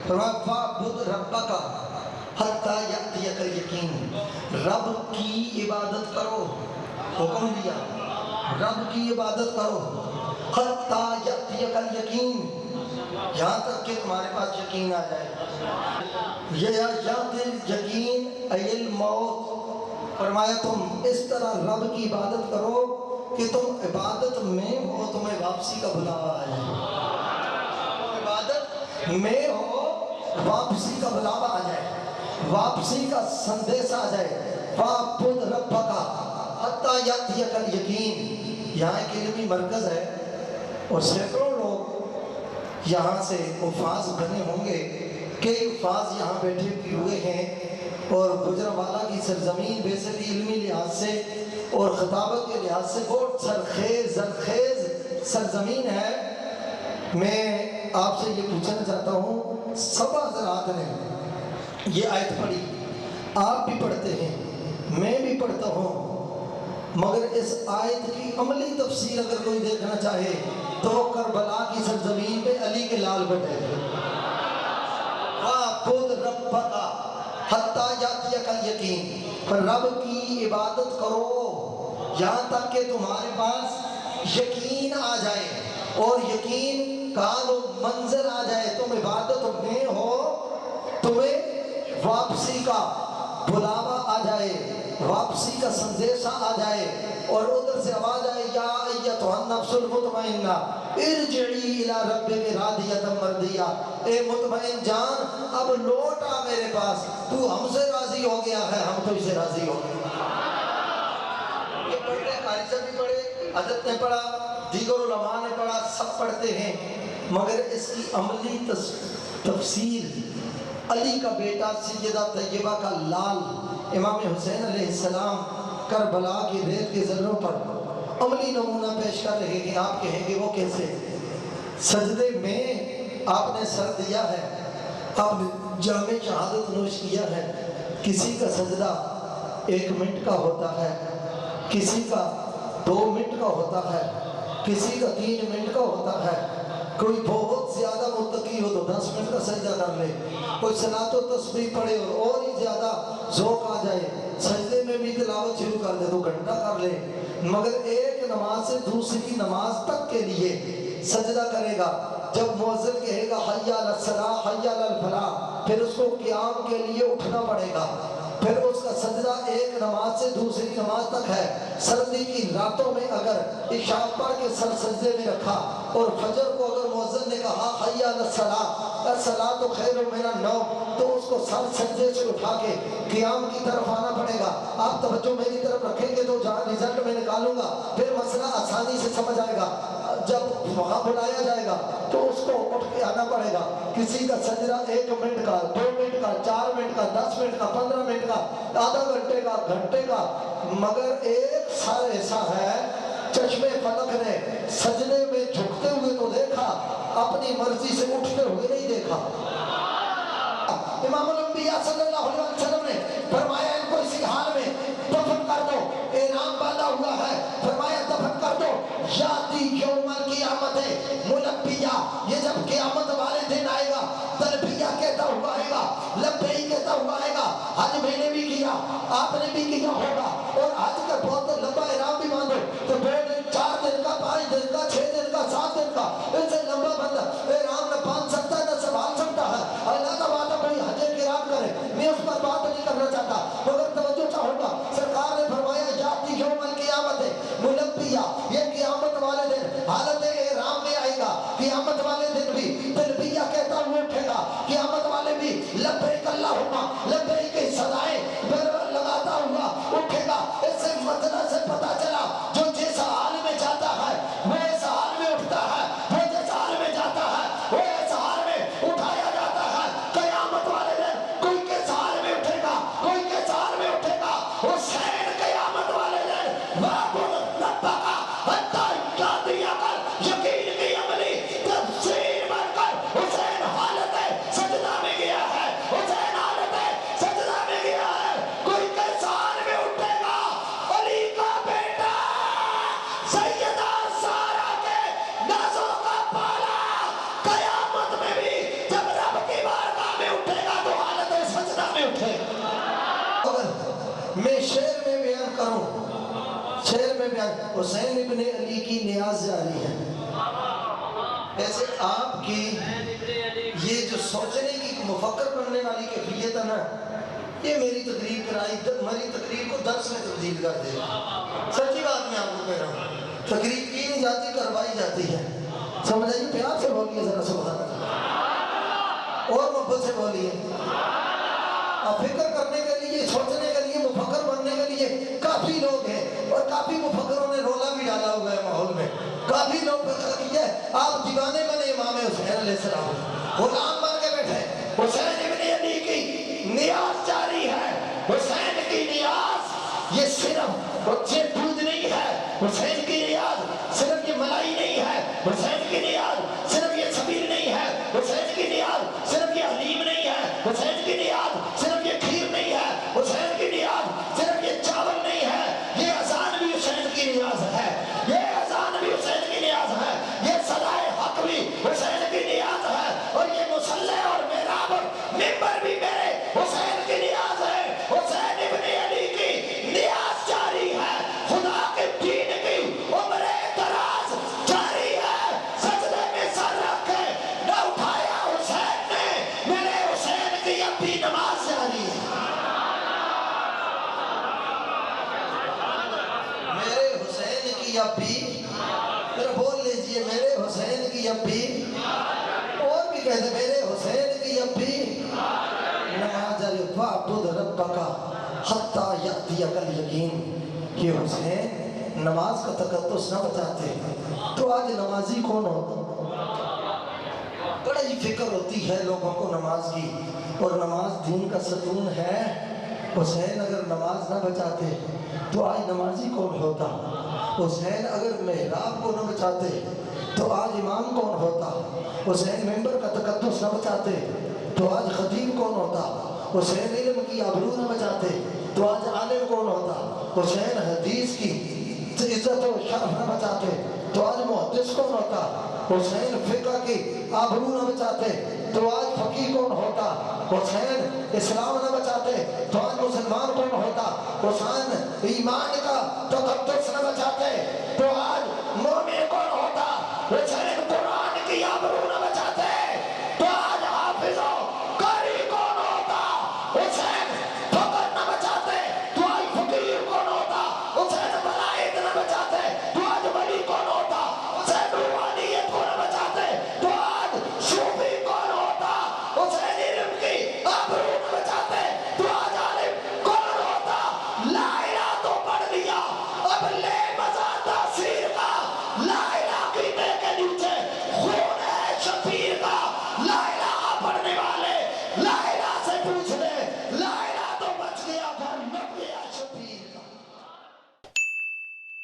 فَاعْبُدْ رَبَّكَ حَتَّى يَأْتِيَكَ الْيَقِينُ، رب کی عبادت کرو، حکم دیا رب کی عبادت کرو، حَتَّى يَأْتِيَكَ الْيَقِينُ، یہاں تک کہ تمہارے پاس یقین آ جائے۔ یَأْتِي الْيَقِينُ أَيِ الْمَوْتِ، فرمایا تم اس طرح رب کی عبادت کرو کہ تم عبادت میں ہو، تمہیں واپسی کا بلاوا آ جائے، عبادت میں ہو واپسی کا بلاوا آ جائے، واپسی کا سندیس آ جائے۔ فَاعْبُدْ رَبَّكَ حَتَّى يَأْتِيَكَ الْيَقِينُ، یہاں ایک علمی مرکز ہے اور سینکڑوں لوگ یہاں سے حفاظ بنے ہوں گے، کئی حفاظ یہاں بیٹھے ہوئے ہیں، اور گجرانوالہ کی سرزمین بیسلی علمی لحاظ سے اور خطابت کے لحاظ سے بہت زرخیز سرزمین ہے۔ میں آپ سے یہ پوچھنا چاہتا ہوں، سب حضرات نے یہ آیت پڑھی، آپ بھی پڑھتے ہیں، میں بھی پڑھتا ہوں، مگر اس آیت کی عملی تفسیر اگر کوئی دیکھنا چاہے تو کربلا کی سرزمین پہ علی کے لال بیٹھے ہیں۔ وَاعْبُدْ رَبَّكَ حَتَّى يَأْتِيَكَ الْيَقِينُ، پر رب کی عبادت کرو یہاں تک کہ تمہارے پاس یقین آ جائے، اور یقین کال و منظر آ جائے، تم عبادت میں ہو، تمہیں واپسی کا بلاوا آ جائے، واپسی کا سندیشہ آ جائے، اور ادھر سے آواز آئے یا ایتھا النفس المطمئنہ ارجعی الی ربک راضیۃ مرضیہ، اے مطمئن جان اب لوٹ آ میرے پاس، تو ہم سے راضی ہو گیا ہے، ہم تو اسے راضی ہو گئے۔ یہ پڑھتے ہیں، قاری صاحب بھی پڑھے، حضرت نے پڑھا، دیگر علماء نے پڑھا، سب پڑھتے ہیں، مگر اس کی عملی تفسیر علی کا بیٹا سیدہ طیبہ کا لال امام حسین علیہ السلام کربلا کی ریت کے ذروں پر عملی نمونہ پیش کر رہے ہیں۔ آپ کہیں گے وہ کیسے؟ سجدے میں آپ نے سر دیا ہے، آپ نے جام شہادت نوش کیا ہے، کسی کا سجدہ 1 منٹ کا ہوتا ہے، کسی کا 2 منٹ کا ہوتا ہے، کسی کا 3 منٹ کا ہوتا ہے، کوئی بہت زیادہ متقی ہو تو 10 منٹ کا سجدہ کر لے، کوئی صلاۃ و تسبیح پڑھے اور ہی زیادہ ذوق آ جائے سجدے میں بھی تلاوت شروع کر دے تو گھنٹہ کر لے، مگر ایک نماز سے دوسری نماز تک کے لیے سجدہ کرے گا۔ جب مؤذن کہے گا حی علی الصلاۃ حی علی الفلاح، پھر اس کو قیام کے لیے اٹھنا پڑے گا، پھر اس کا سجدہ ایک نماز سے دوسری نماز تک ہے۔ سردی کی راتوں میں اگر عشاء پڑھ کے سر سجدے میں رکھا اور فجر کو اگر مؤذن نے کہا حی علی الصلاۃ الصلاۃ خیر من النوم، تو اس کو سر سجدے سے اٹھا کے قیام کی طرف آنا پڑے گا۔ آپ توجہ میری طرف رکھیں گے تو جہاں رزلٹ میں نکالوں گا پھر مسئلہ آسانی سے سمجھ آئے گا۔ جب وہاں بلایا جائے گا تو اس کو اٹھ کے آنا پڑے گا۔ کسی کا سجدہ 1 منٹ کا، 2 منٹ کا، 4 منٹ کا، 10 منٹ کا، 15 منٹ کا، آدھا گھنٹے کا، گھنٹے کا، مگر ایک سر ایسا ہے چشم فلک نے سجدے میں جھکتے ہوئے تو دیکھا، اپنی مرضی سے اٹھتے ہوئے نہیں دیکھا۔ امام الانبیاء صلی اللہ علیہ وسلم نے فرمایا ان کو اسی حال میں دفن کر دو، احرام باندھا ہوا ہے، فرمایا دفن کر دو۔ یاتی یوم القیامت ملبیہ، یہ جب قیامت والے دن آئے گا تلبیہ کہتا ہوا آئے گا، لبیک کہتا ہوا آئے گا۔ حج میں نے بھی کیا، آپ نے بھی کیا ہوگا، اور حج کا بہت لمبا احرام بھی باندھو تو 4 دن کا، 5 دن کا، 6 دن کا، 7 دن کا، ان سے لمبا بندہ احرام نہ باندھ سکتا ہے نہ سنبھال سکتا ہے۔ اللہ کا وعدہ کوئی حج کرام کرے، میں اس پر بات نہیں کرنا چاہتا، مگر توجہ چاہوں گا۔ سرکار نے فرمایا یاتی یوم القیامت ملبیہ، یہ قیامت والے دن حالت احرام میں آئے گا، قیامت والے دن بھی تلبیہ کہتا ہوا اٹھے گا، قیامت والے بھی لبیک اللہم لبیک کی صدائیں لگاتا ہوا اٹھے گا۔ اس سے مطلب سے پتہ چلا شعر میں بیان حسین ابن علی کی نیاز جاری ہے. ایسے آپ کی یہ جو سوچنے کی مفکر بننے والی کیفیت ہے نا، یہ میری تقریر کرائی میری تقریر کو درس میں تبدیل کر دے. سچی بات میں آپ کو کہہ رہا ہوں. تقریر کی نہیں جاتی، کروائی جاتی ہے. سمجھ آئیے؟ پیار سے بولیے ذرا سبحان اللہ، اور محبت سے بولیے. اب فکر کرنے کے لیے، سوچنے کے لیے، مفکر بننے کے لیے کافی لوگ ہیں، اور کافی مفکروں نے رولا بھی ڈالا ہوا ہے ماحول میں. کافی لوگ فکر کیے. آپ دیوانے بنے امام حسین علیہ السلام، غلام بن کے بیٹھے. حسین ابن علی کی نیاز جاری ہے. حسین کی نیاز یہ صرف دودھ نہیں ہے. حسین کی نیاز صرف یہ ملائی نہیں ہے. حسین کی نیاز صرف یہ سبیل نہیں ہے. حسین کی نیاز صرف یہ حلیم نہیں ہے. حسین کی نیاز صرف یہ کھیر نہیں ہے. حسین کی نیاز صرف یہ چاول نہیں ہے. یہ اذان بھی حسین کی نیاز ہے. یہ اذان بھی حسین کی نیاز ہے. یہ صدائے حق بھی حسین کی نیاز ہے. اور یہ مصلی اور محراب اور منبر بھی میرے حسین کی نیاز ہے. حسین ابن علی کی نیاز جاری ہے. خدا کے دین کی عمر دراز جاری ہے. سجدے میں سر رکھے نہ اٹھایا حسین نے. میرے حسین کی اب بھی نماز جاری ہے. میرے حسین کی اب بھی، ذرا بول لیجئے، میرے حسین کی اب بھی، اور بھی کہتے میرے حسین کی اب بھی نماز جاری. وَاعْبُدْ رَبَّكَ حَتَّى يَأْتِيَكَ الْيَقِينُ. کہ حسین نماز کا تقدس نہ بچاتے تو آج نمازی کون ہوتا؟ بڑی فکر ہوتی ہے لوگوں کو نماز کی، اور نماز دین کا ستون ہے. حسین اگر نماز نہ بچاتے تو آج نمازی کون ہوتا؟ حسین اگر محراب کو نہ بچاتے تو آج امام کون ہوتا؟ حسین ممبر کا تقدس نہ بچاتے تو آج خطیب کون ہوتا؟ حسین علم کی آبرو نہ بچاتے تو آج عالم کون ہوتا؟ حسین حدیث کی عزت و شرف نہ بچاتے تو آج محدث کون ہوتا؟ حسین فقہ کی آبرو نہ بچاتے تو آج فقیہ کون ہوتا؟ حسین اسلام نہ بچاتے تو آج مسلمان کون ہوتا؟ حسین ایمان کا تقدس نہ بچاتے تو آج مومن کون ہوتا؟ حسین قرآن کی آبرو نہ بچاتے تو آج حافظ و قاری کون ہوتا؟ حسین فقر نہ بچاتے تو آج فقیر کون ہوتا؟ حسین بلائد نہ بچاتے تو آج ولی کون ہوتا؟ حسین روحانیت کو نہ بچاتے تو آج صوفی کون ہوتا؟ حسین علم کی آبرو نہ بچاتے تو آج عالم کون ہوتا؟ لا الہ تو پڑھ لیا، اب لے مزہ تاثیر کا. لا الہ کی کے نیچے خون ہے شبیر کا. لا الہ پڑھنے والے